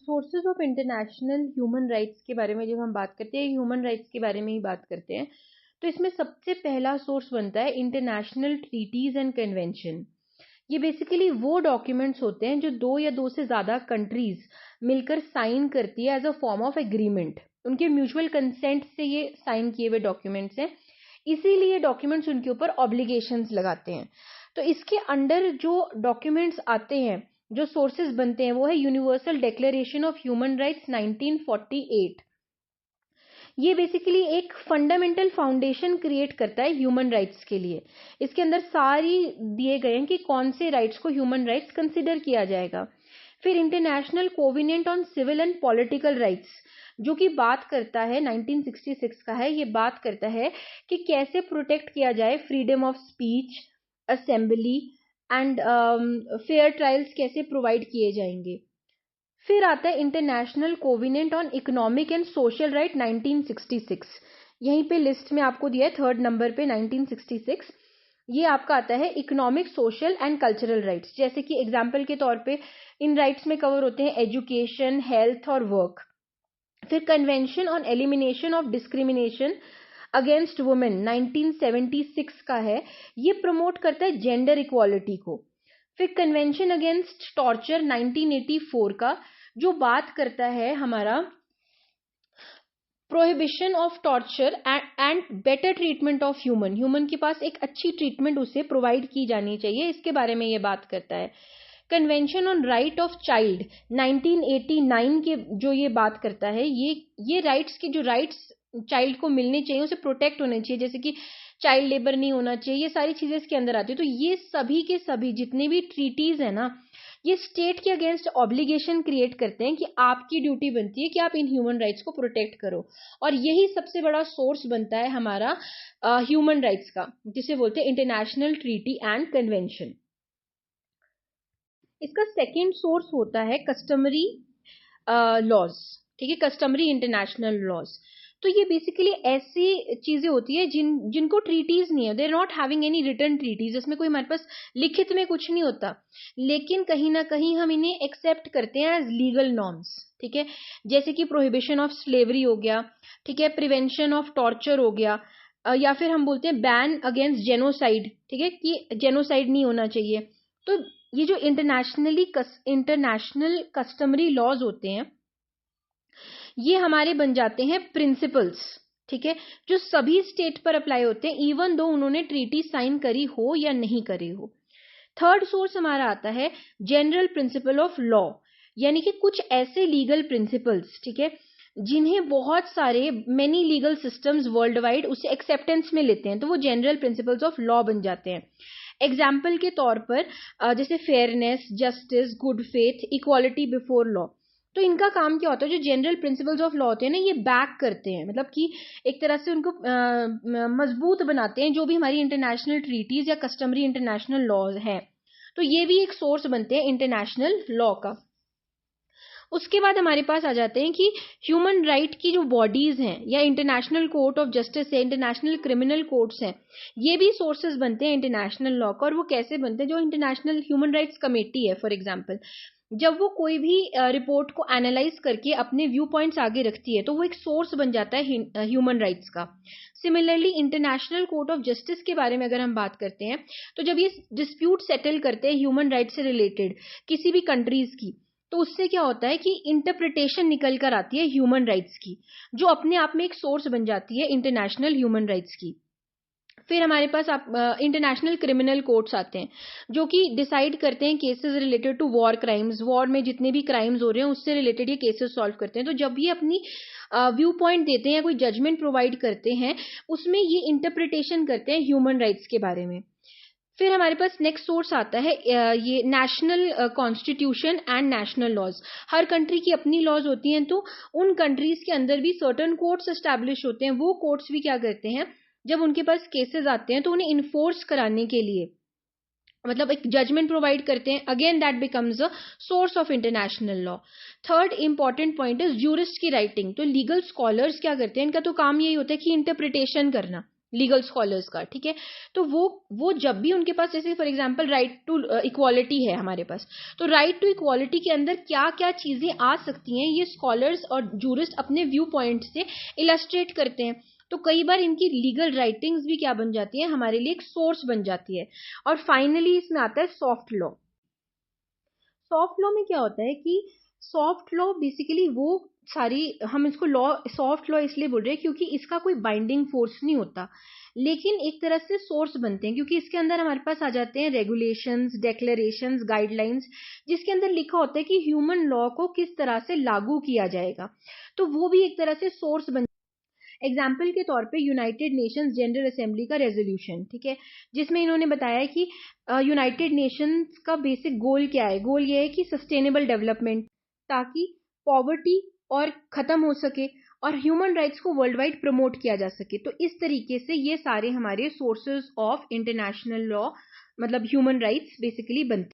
Sources of international human rights के बारे में जब हम बात करते हैं, ह्यूमन राइट्स के बारे में ही बात करते हैं, तो इसमें सबसे पहला सोर्स बनता है इंटरनेशनल ट्रीटीज एंड कन्वेंशन। ये बेसिकली वो डॉक्यूमेंट्स होते हैं जो दो या दो से ज्यादा कंट्रीज मिलकर साइन करती है as a form of agreement. उनके म्यूचुअल कंसेंट से ये साइन किए हुए डॉक्यूमेंट्स हैं, इसीलिए डॉक्यूमेंट्स उनके ऊपर ऑब्लिगेशंस लगाते हैं। तो इसके अंडर जो डॉक्यूमेंट्स आते हैं, जो सोर्सेज बनते हैं, वो है universal declaration of human rights 1948। ये बेसिकली एक फंडामेंटल फाउंडेशन क्रिएट करता है ह्यूमन राइट्स के लिए। इसके अंदर सारी दिए गए हैं कि कौन से राइट्स को ह्यूमन राइट्स कंसिडर किया जाएगा। फिर international covenant on civil and political rights, जो कि बात करता है 1966 का है, ये बात करता है कि कैसे प्रोटेक्ट किया जाए freedom of speech, assembly and fair trials कैसे प्रोवाइड किए जाएंगे। फिर आता है international covenant on economic and social right 1966। यहीं पे लिस्ट में आपको दिया है थर्ड नंबर पे 1966। ये आपका आता है economic, social and cultural rights. जैसे कि एग्जाम्पल के तौर पे इन राइट्स में कवर होते हैं एजुकेशन, हेल्थ और वर्क। फिर convention on elimination of discrimination against women 1976 का है, ये प्रमोट करता है जेंडर इक्वालिटी को। फिर कन्वेंशन अगेंस्ट टॉर्चर 1984 का, जो बात करता है हमारा prohibition of torture and better treatment of human के पास एक अच्छी ट्रीटमेंट उसे प्रोवाइड की जानी चाहिए, इसके बारे में ये बात करता है। Convention on right of child 1989 के जो ये बात करता है, ये राइट्स की जो राइट्स चाइल्ड को मिलने चाहिए, उसे प्रोटेक्ट होने चाहिए, जैसे कि चाइल्ड लेबर नहीं होना चाहिए, ये सारी चीजें इसके अंदर आती है। तो ये सभी के सभी जितने भी ट्रीटीज है ना, ये स्टेट के अगेंस्ट ऑब्लिगेशन क्रिएट करते हैं कि आपकी ड्यूटी बनती है कि आप इन ह्यूमन राइट्स को प्रोटेक्ट करो। और यही सबसे बड़ा सोर्स बनता है हमारा ह्यूमन राइट्स का, जिसे बोलते हैं इंटरनेशनल ट्रीटी एंड कन्वेंशन। इसका सेकेंड सोर्स होता है कस्टमरी लॉज, ठीक है, कस्टमरी इंटरनेशनल लॉज। तो ये बेसिकली ऐसी चीजें होती है जिनको ट्रीटीज नहीं है, they are not having any written treaties, इसमें कोई हमारे पास लिखित में कुछ नहीं होता, लेकिन कहीं ना कहीं हम इन्हें एक्सेप्ट करते हैं एज लीगल नॉर्म्स, ठीक है। जैसे कि प्रोहिबिशन ऑफ स्लेवरी हो गया, ठीक है, प्रिवेंशन ऑफ टॉर्चर हो गया, या फिर हम बोलते हैं बैन अगेंस्ट जेनोसाइड, ठीक है, कि जेनोसाइड नहीं होना चाहिए। तो ये जो इंटरनेशनल कस्टमरी लॉज होते हैं, ये हमारे बन जाते हैं प्रिंसिपल्स, ठीक है, जो सभी स्टेट पर अप्लाई होते हैं, इवन दो उन्होंने ट्रीटी साइन करी हो या नहीं करी हो। थर्ड सोर्स हमारा आता है जनरल प्रिंसिपल ऑफ लॉ, यानी कि कुछ ऐसे लीगल प्रिंसिपल्स, ठीक है, जिन्हें बहुत सारे many legal systems world wide उसे एक्सेप्टेंस में लेते हैं, तो वो जनरल प्रिंसिपल्स ऑफ लॉ बन जाते हैं। एग्जाम्पल के तौर पर जैसे fairness, justice, good faith, equality before law. तो इनका काम क्या होता है, जो जनरल प्रिंसिपल्स ऑफ लॉ होते हैं ना, ये बैक करते हैं, मतलब कि एक तरह से उनको मजबूत बनाते हैं जो भी हमारी इंटरनेशनल ट्रीटीज या कस्टमरी इंटरनेशनल लॉज है। तो ये भी एक सोर्स बनते हैं इंटरनेशनल लॉ का। उसके बाद हमारे पास आ जाते हैं कि ह्यूमन राइट की जो बॉडीज हैं, या इंटरनेशनल कोर्ट ऑफ जस्टिस है, इंटरनेशनल क्रिमिनल कोर्ट्स हैं, ये भी सोर्सेज बनते हैं इंटरनेशनल लॉ का। और वो कैसे बनते हैं, जो इंटरनेशनल ह्यूमन राइट्स कमेटी है फॉर एग्जांपल, जब वो कोई भी रिपोर्ट को एनालाइज करके अपने व्यू पॉइंट्स आगे रखती है, तो वो एक सोर्स बन जाता है ह्यूमन राइट्स का। Similarly international court of justice के बारे में अगर हम बात करते हैं, तो जब ये डिस्प्यूट सेटल करते हैं ह्यूमन राइट्स से रिलेटेड किसी भी कंट्रीज की, तो उससे क्या होता है कि इंटरप्रिटेशन निकल कर आती है ह्यूमन राइट्स की, जो अपने आप में एक सोर्स बन जाती है इंटरनेशनल ह्यूमन राइट्स की। फिर हमारे पास इंटरनेशनल क्रिमिनल कोर्ट्स आते हैं, जो कि डिसाइड करते हैं cases related to war crimes, war में जितने भी क्राइम्स हो रहे हैं उससे रिलेटेड ये केसेस सॉल्व करते हैं। तो जब ये अपनी व्यू पॉइंट देते हैं या कोई जजमेंट प्रोवाइड करते हैं, उसमें ये इंटरप्रिटेशन करते हैं ह्यूमन राइट्स के बारे में। फिर हमारे पास नेक्स्ट सोर्स आता है ये national constitution and national laws. हर कंट्री की अपनी लॉज होती हैं, तो उन कंट्रीज के अंदर भी सर्टेन कोर्ट्स एस्टैब्लिश होते हैं। वो कोर्ट्स भी क्या करते हैं, जब उनके पास केसेस आते हैं तो उन्हें इन्फोर्स कराने के लिए मतलब एक जजमेंट प्रोवाइड करते हैं। Again that becomes a source of international law. Third important point is jurist की राइटिंग। तो लीगल स्कॉलर्स क्या करते हैं, इनका तो काम यही होता है कि इंटरप्रिटेशन करना, लीगल स्कॉलर्स का, ठीक है। तो वो जब भी उनके पास, जैसे for example right to equality है हमारे पास, तो राइट टू इक्वालिटी के अंदर क्या क्या चीजें आ सकती हैं, ये स्कॉलर्स और जूरिस्ट अपने व्यू पॉइंट से इलस्ट्रेट करते हैं। तो कई बार इनकी लीगल राइटिंग्स भी क्या बन जाती है, हमारे लिए एक सोर्स बन जाती है। और फाइनली इसमें आता है सॉफ्ट लॉ। सॉफ्ट लॉ में क्या होता है कि सॉफ्ट लॉ बेसिकली वो सारी, हम इसको लॉ, सॉफ्ट लॉ इसलिए बोल रहे हैं क्योंकि इसका कोई बाइंडिंग फोर्स नहीं होता, लेकिन एक तरह से सोर्स बनते हैं, क्योंकि इसके अंदर हमारे पास आ जाते हैं रेगुलेशंस, डेक्लेरेशंस, गाइडलाइंस, जिसके अंदर लिखा होता है कि ह्यूमन लॉ को किस तरह से लागू किया जाएगा। तो वो भी एक तरह से सोर्स बन, एग्जाम्पल के तौर पे यूनाइटेड नेशंस जनरल असेंबली का रेजोल्यूशन, ठीक है, जिसमें इन्होंने बताया कि यूनाइटेड नेशंस का बेसिक गोल क्या है, गोल ये है कि सस्टेनेबल डेवलपमेंट, ताकि पॉवर्टी और खत्म हो सके और ह्यूमन राइट्स को वर्ल्ड वाइड प्रमोट किया जा सके। तो इस तरीके से ये सारे हमारे सोर्सेज ऑफ इंटरनेशनल लॉ, मतलब ह्यूमन राइट्स बेसिकली बनते हैं।